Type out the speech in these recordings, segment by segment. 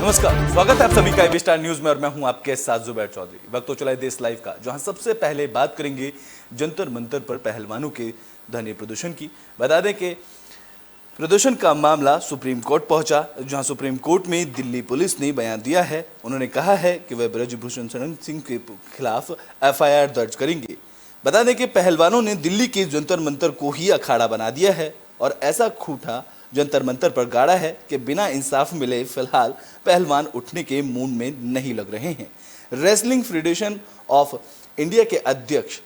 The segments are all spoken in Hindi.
नमस्कार, स्वागत है आप सभी का एबी स्टार न्यूज में और मैं हूं आपके साथ जुबैर चौधरी। वक्त तो चला है देश लाइव का, जहां सबसे पहले बात करेंगे जंतर मंतर पर पहलवानों के ध्वनि प्रदर्शन की। बता दें कि प्रदर्शन का मामला सुप्रीम कोर्ट पहुंचा, जहां सुप्रीम कोर्ट में दिल्ली पुलिस ने बयान दिया है। उन्होंने कहा है कि वह ब्रजभूषण शरण सिंह के खिलाफ एफआईआर दर्ज करेंगे। बता दें कि पहलवानों ने दिल्ली के जंतर मंतर को ही अखाड़ा बना दिया है और ऐसा खूंटा जंतर मंतर पर गाड़ा है कि बिना इंसाफ मिले फिलहाल पहलवान उठने के मूड में नहीं लग रहे हैं। रेसलिंग फेडरेशन ऑफ इंडिया के अध्यक्ष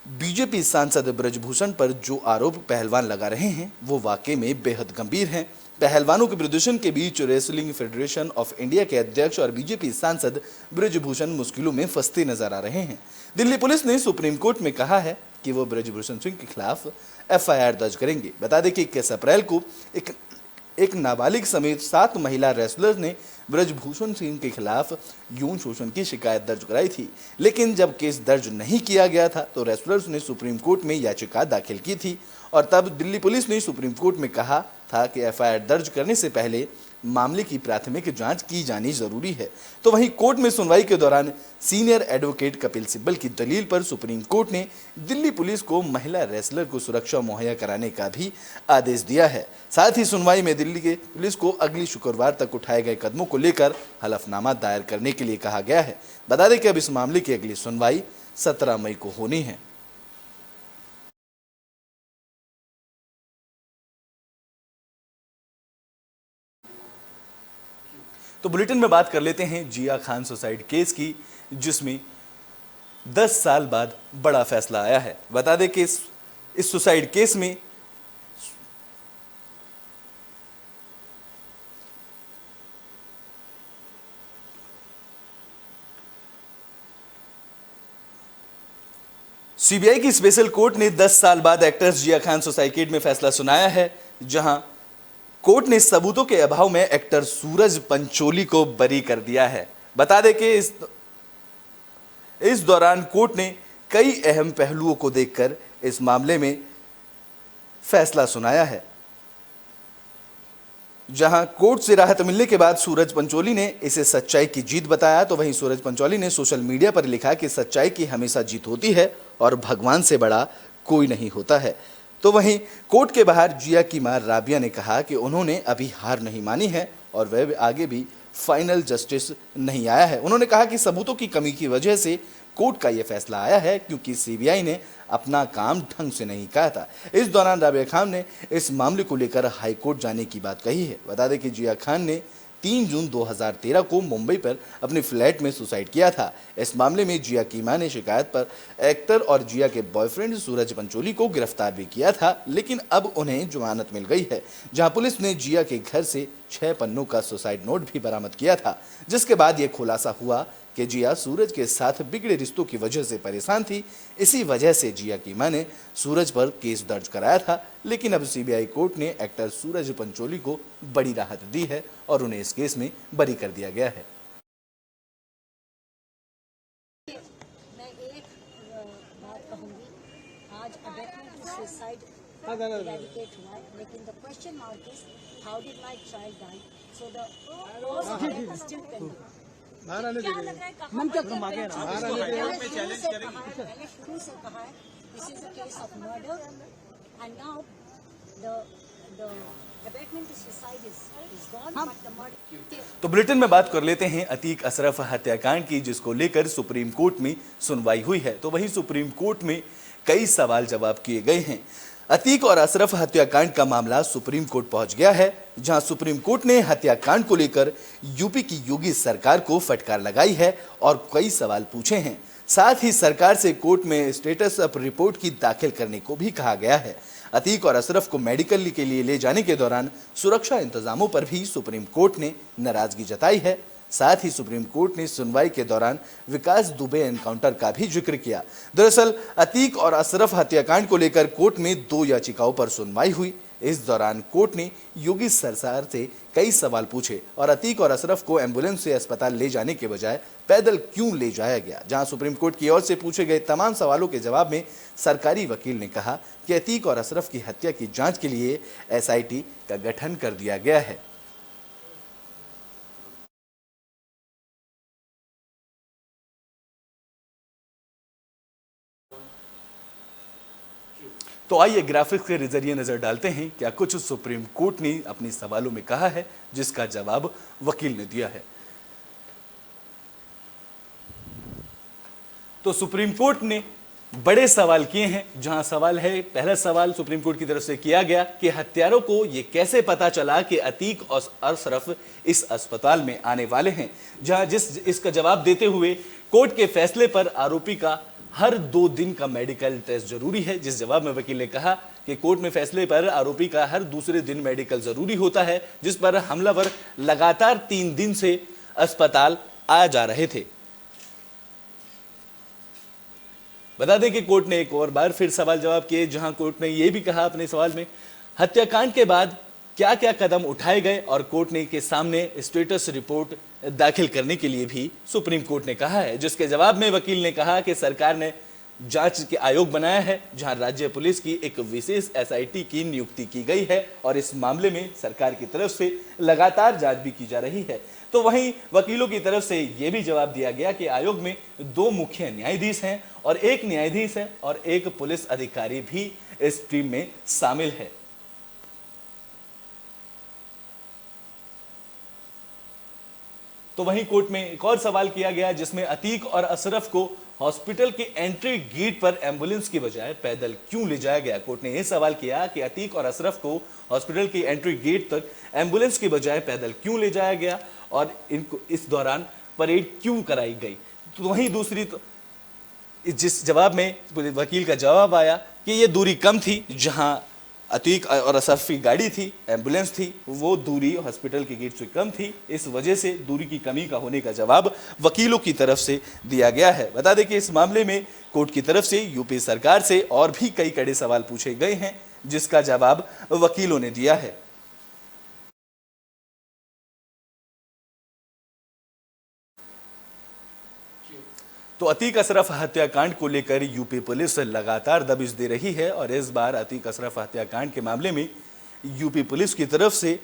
बीजेपी सांसद ब्रजभूषण पर जो आरोप पहलवान लगा रहे हैं वो वाकई में बेहद गंभीर हैं। पहलवानों के प्रदर्शन के बीच रेसलिंग फेडरेशन ऑफ इंडिया के अध्यक्ष और बीजेपी सांसद ब्रजभूषण मुश्किलों में फंसते नजर आ रहे हैं। दिल्ली पुलिस ने सुप्रीम कोर्ट में कहा है कि वो ब्रजभूषण सिंह के खिलाफ एफआईआर दर्ज करेंगे। बता दें कि 21 अप्रैल को एक नाबालिग समेत 7 महिला रेसलर ने ब्रजभूषण सिंह के खिलाफ यौन शोषण की शिकायत दर्ज कराई थी, लेकिन जब केस दर्ज नहीं किया गया था तो रेसलर्स ने सुप्रीम कोर्ट में याचिका दाखिल की थी और तब दिल्ली पुलिस ने सुप्रीम कोर्ट में कहा था कि एफआईआर दर्ज करने से पहले मामले की प्राथमिक जांच की जानी जरूरी है। तो वहीं कोर्ट में सुनवाई के दौरान सीनियर एडवोकेट कपिल सिब्बल की दलील पर सुप्रीम कोर्ट ने दिल्ली पुलिस को महिला रेसलर को सुरक्षा मुहैया कराने का भी आदेश दिया है। साथ ही सुनवाई में दिल्ली के पुलिस को अगली शुक्रवार तक उठाए गए कदमों को लेकर हलफनामा दायर करने के लिए कहा गया है। बता दें कि अब इस मामले की अगली सुनवाई 17 मई को होनी है। तो बुलेटिन में बात कर लेते हैं जिया खान सुसाइड केस की, जिसमें 10 साल बाद बड़ा फैसला आया है। बता दें कि इस सुसाइड केस में सीबीआई की स्पेशल कोर्ट ने 10 साल बाद एक्ट्रेस जिया खान सुसाइड केस में फैसला सुनाया है, जहां कोर्ट ने सबूतों के अभाव में एक्टर सूरज पंचोली को बरी कर दिया है। बता दें कि इस दौरान कोर्ट ने कई अहम पहलुओं को देखकर इस मामले में फैसला सुनाया है। जहां कोर्ट से राहत मिलने के बाद सूरज पंचोली ने इसे सच्चाई की जीत बताया, तो वहीं सूरज पंचोली ने सोशल मीडिया पर लिखा कि सच्चाई की हमेशा जीत होती है और भगवान से बड़ा कोई नहीं होता है। तो वहीं कोर्ट के बाहर जिया की मां राबिया ने कहा कि उन्होंने अभी हार नहीं मानी है और वह आगे भी फाइनल जस्टिस नहीं आया है। उन्होंने कहा कि सबूतों की कमी की वजह से कोर्ट का यह फैसला आया है, क्योंकि सीबीआई ने अपना काम ढंग से नहीं कहा था। इस दौरान राबिया खान ने इस मामले को लेकर हाई कोर्ट जाने की बात कही है। बता दें कि जिया खान ने 3 जून 2013 को मुंबई पर अपने फ्लैट में सुसाइड किया था। इस मामले में जिया की मां ने शिकायत पर एक्टर और जिया के बॉयफ्रेंड सूरज पंचोली को गिरफ्तार भी किया था, लेकिन अब उन्हें जमानत मिल गई है। जहां पुलिस ने जिया के घर से 6 पन्नों का सुसाइड नोट भी बरामद किया था, जिसके बाद यह खुलासा हुआ कि जिया सूरज के साथ बिगड़े रिश्तों की वजह से परेशान थी। इसी वजह से जिया की मां ने सूरज पर केस दर्ज कराया था, लेकिन अब सीबीआई कोर्ट ने एक्टर सूरज पंचोली को बड़ी राहत दी है और उन्हें इस केस में बरी कर दिया गया है। मैं एक बात कहूंगी, आज अबेटमेंट सुसाइड इरेडिकेट हुआ है, लेकिन the question mark is how did my child die, so the cause of death is still pending. क्या लग रहा है कहां पर मैंने शुरू से कहा है this is a case of murder and now the abetment suicide is gone but the murder. तो बुलेटिन में बात कर लेते हैं अतीक अशरफ हत्याकांड की, जिसको लेकर सुप्रीम कोर्ट में सुनवाई हुई है। तो वहीं सुप्रीम कोर्ट में कई सवाल जवाब किए गए हैं। अतीक और अशरफ हत्याकांड का मामला सुप्रीम कोर्ट पहुंच गया है, जहां सुप्रीम कोर्ट ने हत्याकांड को लेकर यूपी की योगी सरकार को फटकार लगाई है और कई सवाल पूछे हैं। साथ ही सरकार से कोर्ट में स्टेटस अप रिपोर्ट की दाखिल करने को भी कहा गया है। अतीक और अशरफ को मेडिकल के लिए ले जाने के दौरान सुरक्षा इंतजामों पर भी सुप्रीम कोर्ट ने नाराजगी जताई है। साथ ही सुप्रीम कोर्ट ने सुनवाई के दौरान विकास दुबे एनकाउंटर का भी जिक्र किया। दरअसल अतीक और अशरफ हत्याकांड को लेकर कोर्ट में 2 याचिकाओं पर सुनवाई हुई। इस दौरान कोर्ट ने योगी सरकार से कई सवाल पूछे और अतीक और अशरफ को एम्बुलेंस से अस्पताल ले जाने के बजाय पैदल क्यों ले जाया गया। जहां सुप्रीम कोर्ट की ओर से पूछे गए तमाम सवालों के जवाब में सरकारी वकील ने कहा कि अतीक और अशरफ की हत्या की जांच के लिए एसआईटी का गठन कर दिया गया है। तो आइए ग्राफिक्स के जरिए नजर डालते हैं क्या कुछ सुप्रीम कोर्ट ने अपने सवालों में कहा है, जिसका जवाब वकील ने दिया है। तो सुप्रीम कोर्ट ने बड़े सवाल किए हैं, जहां सवाल है, पहला सवाल सुप्रीम कोर्ट की तरफ से किया गया कि हत्यारों को यह कैसे पता चला कि अतीक और अशरफ इस अस्पताल में आने वाले हैं। जहां इसका जवाब देते हुए कोर्ट के फैसले पर आरोपी का हर 2 दिन का मेडिकल टेस्ट जरूरी है। जिस जवाब में वकील ने कहा कि कोर्ट में फैसले पर आरोपी का हर दूसरे दिन मेडिकल जरूरी होता है, जिस पर हमलावर लगातार 3 दिन से अस्पताल आ जा रहे थे। बता दें कि कोर्ट ने एक और बार फिर सवाल जवाब किए, जहां कोर्ट ने यह भी कहा अपने सवाल में हत्याकांड के बाद क्या क्या कदम उठाए गए, और कोर्ट ने के सामने स्टेटस रिपोर्ट दाखिल करने के लिए भी सुप्रीम कोर्ट ने कहा है। जिसके जवाब में वकील ने कहा कि सरकार ने जांच के आयोग बनाया है, जहां राज्य पुलिस की एक विशेष एसआईटी की नियुक्ति की गई है और इस मामले में सरकार की तरफ से लगातार जांच भी की जा रही है। तो वहीं वकीलों की तरफ से यह भी जवाब दिया गया कि आयोग में 2 मुख्य न्यायाधीश हैं और 1 न्यायाधीश है और 1 पुलिस अधिकारी भी इस टीम में शामिल है। तो वहीं कोर्ट में एक और सवाल किया गया, जिसमें अतीक और अशरफ को हॉस्पिटल के एंट्री गेट पर एम्बुलेंस की बजाय पैदल क्यों ले जाया गया। कोर्ट ने यह सवाल किया कि अतीक और अशरफ को हॉस्पिटल के एंट्री गेट तक एम्बुलेंस की बजाय पैदल क्यों ले जाया गया और इनको इस दौरान परेड क्यों कराई गई। तो वहीं दूसरी जिस जवाब में वकील का जवाब आया कि यह दूरी कम थी, जहां अतीक और अशरफ की गाड़ी थी, एम्बुलेंस थी, वो दूरी हॉस्पिटल के गेट से कम थी, इस वजह से दूरी की कमी का होने का जवाब वकीलों की तरफ से दिया गया है। बता दें कि इस मामले में कोर्ट की तरफ से यूपी सरकार से और भी कई कड़े सवाल पूछे गए हैं, जिसका जवाब वकीलों ने दिया है। तो अतीक अशरफ हत्याकांड को लेकर यूपी पुलिस लगातार दबिश दे रही है और इस बार अतीक अशरफ हत्याकांड के मामले में यूपी पुलिस की तरफ से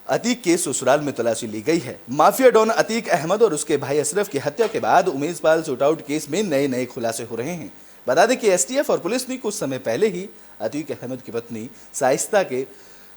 अतीक के ससुराल में तलाशी ली गई है। माफिया डॉन अतीक अहमद और उसके भाई अशरफ की हत्या के बाद उमेशपाल शूटआउट केस में नए खुलासे हो रहे हैं। बता दें कि एसटीएफ और पुलिस ने कुछ समय पहले ही अतीक अहमद की पत्नी शाइस्ता के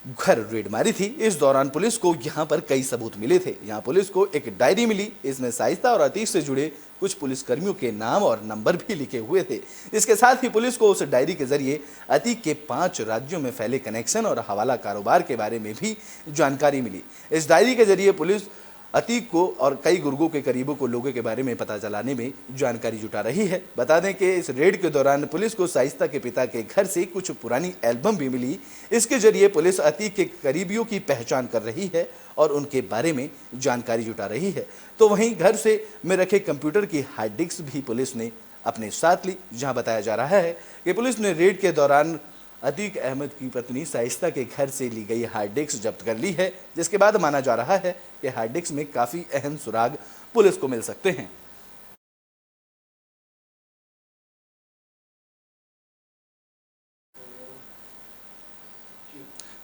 घर रेड मारी थी। इस दौरान पुलिस को यहां पर कई सबूत मिले थे। यहां पुलिस को एक डायरी मिली, इसमें शाइस्ता और अतीक से जुड़े कुछ पुलिसकर्मियों के नाम और नंबर भी लिखे हुए थे। इसके साथ ही पुलिस को उस डायरी के जरिए अतीक के 5 राज्यों में फैले कनेक्शन और हवाला कारोबार के बारे में भी जानकारी मिली। इस डायरी के जरिए पुलिस अतीक को और कई गुर्गों के करीबों को लोगों के बारे में पता चलाने में जानकारी जुटा रही है। बता दें कि इस रेड के दौरान पुलिस को शाइस्ता के पिता के घर से कुछ पुरानी एल्बम भी मिली। इसके जरिए पुलिस अतीक के करीबियों की पहचान कर रही है और उनके बारे में जानकारी जुटा रही है। तो वहीं घर से में रखे कंप्यूटर की हार्ड डिस्क भी पुलिस ने अपने साथ ली, जहां बताया जा रहा है कि पुलिस ने रेड के दौरान अतीक अहमद की पत्नी शाइस्ता के घर से ली गई हार्ड डिस्क जब्त कर ली है, जिसके बाद माना जा रहा है कि हार्ड डिस्क में काफी अहम सुराग पुलिस को मिल सकते हैं।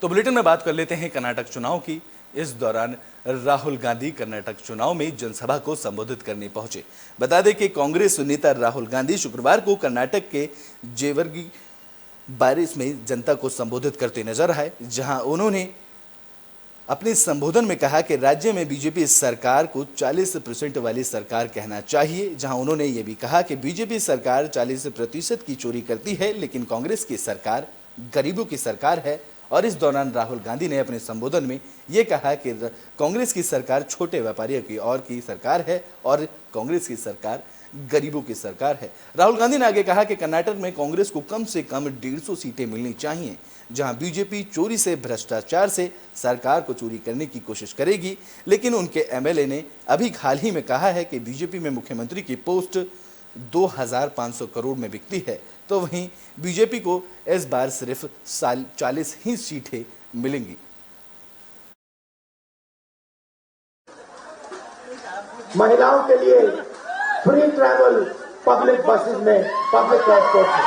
तो बुलेटिन में बात कर लेते हैं कर्नाटक चुनाव की। इस दौरान राहुल गांधी कर्नाटक चुनाव में जनसभा को संबोधित करने पहुंचे। बता दें कि कांग्रेस नेता राहुल गांधी शुक्रवार को कर्नाटक के जेवर्गी बारिश में जनता को संबोधित करते नजर आए, जहां उन्होंने अपने संबोधन में कहा कि राज्य में बीजेपी सरकार को 40% वाली सरकार कहना चाहिए। जहां उन्होंने ये भी कहा कि बीजेपी सरकार 40% की चोरी करती है, लेकिन कांग्रेस की सरकार गरीबों की सरकार है। और इस दौरान राहुल गांधी ने अपने संबोधन में ये कहा कि कांग्रेस की सरकार छोटे व्यापारियों की और की सरकार है और कांग्रेस की सरकार गरीबों की सरकार है। राहुल गांधी ने आगे कहा कि कर्नाटक में कांग्रेस को कम से कम 150 सीटें मिलनी चाहिए, जहां बीजेपी चोरी से, भ्रष्टाचार से सरकार को चोरी करने की कोशिश करेगी। लेकिन उनके एमएलए ने अभी हाल ही में कहा है कि बीजेपी में मुख्यमंत्री की पोस्ट 2500 करोड़ में बिकती है। तो वहीं बीजेपी को इस बार सिर्फ 40 ही सीटें मिलेंगी। महिलाओं के लिए फ्री ट्रैवल पब्लिक बसेस में, पब्लिक ट्रांसपोर्ट में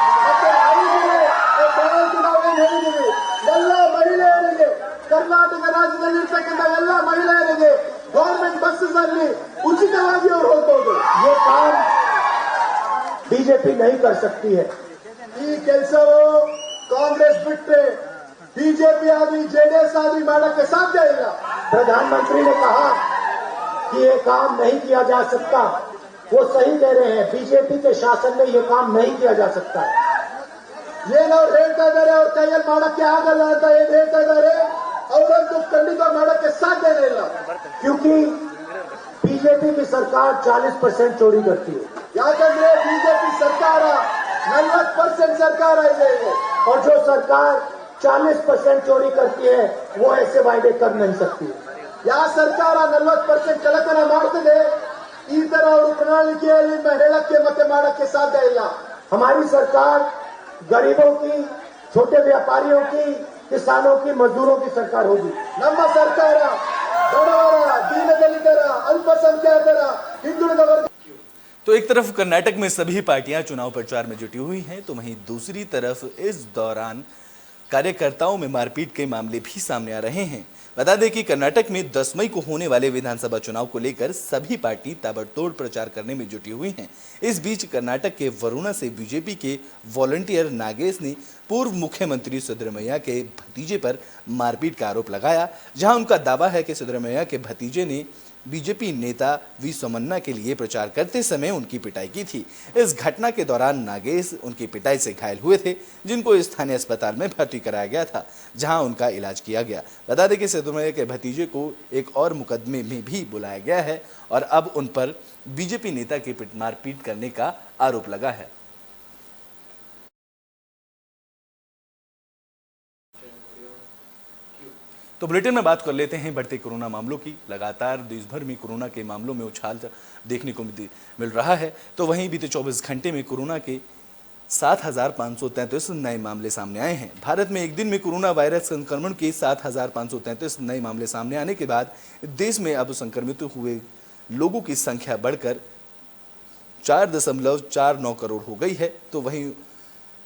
ಎಲ್ಲ ಮಹಿಳೆಯರಿಗೆ ಕರ್ನಾಟಕ ರಾಜ್ಯದಲ್ಲಿರ್ತಕ್ಕಂಥ ಎಲ್ಲ ಮಹಿಳೆಯರಿಗೆ ಗವರ್ಮೆಂಟ್ ಬಸ್ಸಸ್ ಅಲ್ಲಿ ಉಚಿತವಾಗಿ ಅವರು ಹೋಗಬಹುದು। ये काम बीजेपी नहीं कर सकती है। ಈ ಕೆಲಸವು ಕಾಂಗ್ರೆಸ್ ಬಿಟ್ಟರೆ बीजेपी आदि जेडीएस आदि ಮಾಡಕ್ಕೆ ಸಾಧ್ಯ ಇಲ್ಲ. प्रधानमंत्री ने कहा कि ये काम नहीं किया जा सकता, वो सही कह रहे हैं, बीजेपी के शासन में ये काम नहीं किया जा सकता. ಏನವ್ರು ಹೇಳ್ತಾ ಇದ್ದಾರೆ ಅವ್ರ ಕೈಯಲ್ಲಿ ಮಾಡಕ್ಕೆ ಆಗಲ್ಲ ಅಂತ ಏನ್ ಹೇಳ್ತಾ ಇದ್ದಾರೆ, ಅವರಂತೂ ಖಂಡಿತ ಮಾಡಕ್ಕೆ ಸಾಧ್ಯನೇ ಇಲ್ಲ. क्योंकि बीजेपी की सरकार 40% चोरी करती है ಯಾಕಂದ್ರೆ ಬಿಜೆಪಿ ಸರ್ಕಾರ 40% ಸರ್ಕಾರ ಇದೆ ಈಗ. और जो सरकार 40% चोरी करती है वो ऐसे वायदे कर नहीं सकती. ಯಾವ ಸರ್ಕಾರ 40% ಕಳ್ಳತನ ಮಾಡ್ತದೆ ಈ ತರ ಅವರು ಪ್ರಣಾಳಿಕೆಯಲ್ಲಿ ಹೇಳಕ್ಕೆ ಮತ್ತೆ ಮಾಡಕ್ಕೆ ಸಾಧ್ಯ ಇಲ್ಲ. हमारी सरकार गरीबों की, छोटे व्यापारियों की, किसानों की, मजदूरों की सरकार होगी. ನಮ್ಮ ಸರ್ಕಾರ ಬಡವರ, ದೀನದಲಿತರ, ಅಲ್ಪಸಂಖ್ಯಾತರ, ಹಿಂದುಳಿದ ವರ್ಗ. तो एक तरफ कर्नाटक में सभी पार्टियां चुनाव प्रचार में जुटी हुई हैं, तो वहीं दूसरी तरफ इस दौरान कार्यकर्ताओं में मारपीट के मामले भी सामने आ रहे हैं। बता दें कि कर्नाटक में 10 मई को होने वाले विधानसभा चुनाव को लेकर सभी पार्टी ताबड़तोड़ प्रचार करने में जुटी हुई हैं। इस बीच कर्नाटक के वरुणा से बीजेपी के वॉलंटियर नागेश ने पूर्व मुख्यमंत्री सिद्धरमैया के भतीजे पर मारपीट का आरोप लगाया, जहां उनका दावा है कि सिद्धरमैया के भतीजे ने बीजेपी नेता वी सोमन्ना के लिए प्रचार करते समय उनकी पिटाई की थी। इस घटना के दौरान नागेश उनकी पिटाई से घायल हुए थे, जिनको स्थानीय अस्पताल में भर्ती कराया गया था, जहां उनका इलाज किया गया। बता दें कि सिद्धरमैया के भतीजे को एक और मुकदमे में भी बुलाया गया है और अब उन पर बीजेपी नेता की मारपीट करने का आरोप लगा है। तो बुलेटिन में बात कर लेते हैं बढ़ते कोरोना मामलों की। लगातार देश भर में कोरोना के मामलों में उछाल देखने को मिल रहा है। तो वहीं बीते 24 घंटे में कोरोना के 7,533 नए मामले सामने आए हैं। भारत में एक दिन में कोरोना वायरस संक्रमण के 7,533 नए मामले सामने आने के बाद देश में अब संक्रमित हुए लोगों की संख्या बढ़कर 4.49 करोड़ हो गई है। तो वहीं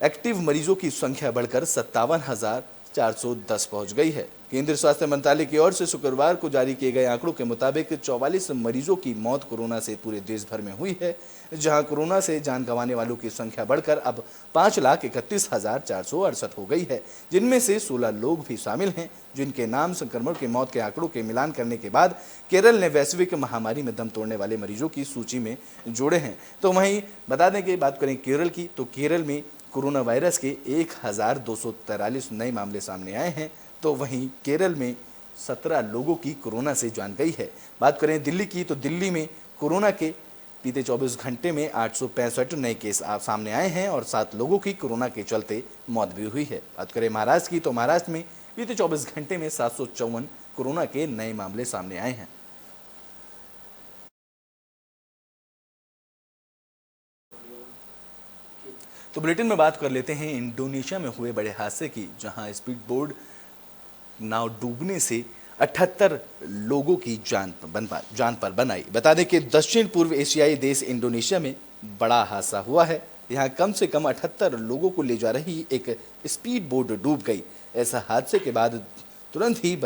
एक्टिव मरीजों की संख्या बढ़कर 57,410 पहुंच गई है। केंद्रीय स्वास्थ्य मंत्रालय की ओर से शुक्रवार को जारी किए गए आंकड़ों के मुताबिक 44 मरीजों की मौत कोरोना से पूरे देश भर में हुई है, जहां कोरोना से जान गंवाने वालों की संख्या बढ़कर अब 5,31,468 हो गई है, जिनमें से 16 लोग भी शामिल हैं, जिनके नाम संक्रमण के मौत के आंकड़ों के मिलान करने के बाद केरल ने वैश्विक महामारी में दम तोड़ने वाले मरीजों की सूची में जोड़े हैं। तो वहीं बता दें कि बात करें केरल की, तो केरल में कोरोना वायरस के 1,243 नए मामले सामने आए हैं। तो वहीं केरल में 17 लोगों की कोरोना से जान गई है। बात करें दिल्ली की, तो दिल्ली में कोरोना के बीते 24 घंटे में 865 नए केस सामने आए हैं और 7 लोगों की कोरोना के चलते मौत भी हुई है। बात करें महाराष्ट्र की, तो महाराष्ट्र में बीते 24 घंटे में 754 कोरोना के नए मामले सामने आए हैं। तो बुलेटिन में बात कर लेते हैं इंडोनेशिया में हुए बड़े हादसे की, जहां स्पीड बोट नाव डूबने से 78 लोगों की जान पर बनाई। बता दें कि दक्षिण पूर्व एशियाई देश इंडोनेशिया में बड़ा हादसा हुआ है। यहां कम से कम 78 लोगों को ले जा रही एक स्पीड बोट डूब गई। ऐसा हादसे के बाद तुरंत ही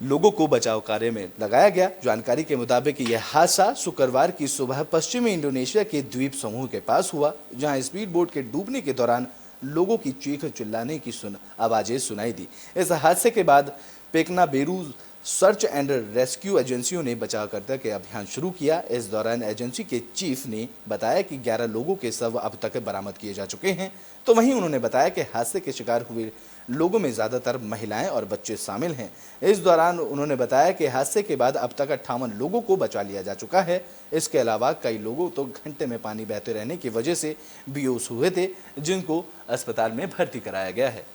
लोगों को बचाव कार्य में लगाया गया। जानकारी के मुताबिक यह हादसा शुक्रवार की सुबह पश्चिमी इंडोनेशिया के द्वीप समूह के पास हुआ, जहां स्पीड बोट के डूबने के दौरान लोगों की चीख चिल्लाने की आवाजें सुनाई दी। इस हादसे के बाद पेकनाबेरू सर्च एंड रेस्क्यू एजेंसियों ने बचावकर्ता के अभियान शुरू किया। इस दौरान एजेंसी के चीफ ने बताया कि 11 लोगों के शव अब तक बरामद किए जा चुके हैं। तो वहीं उन्होंने बताया कि हादसे के शिकार हुए लोगों में ज़्यादातर महिलाएं और बच्चे शामिल हैं। इस दौरान उन्होंने बताया कि हादसे के बाद अब तक 58 लोगों को बचा लिया जा चुका है। इसके अलावा कई लोगों तो घंटे में पानी बहते रहने की वजह से बेहोश हुए थे, जिनको अस्पताल में भर्ती कराया गया है।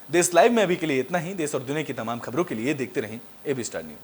देश लाइव में अभी के लिए इतना ही। देश और दुनिया की तमाम खबरों के लिए देखते रहें एबी स्टार न्यूज।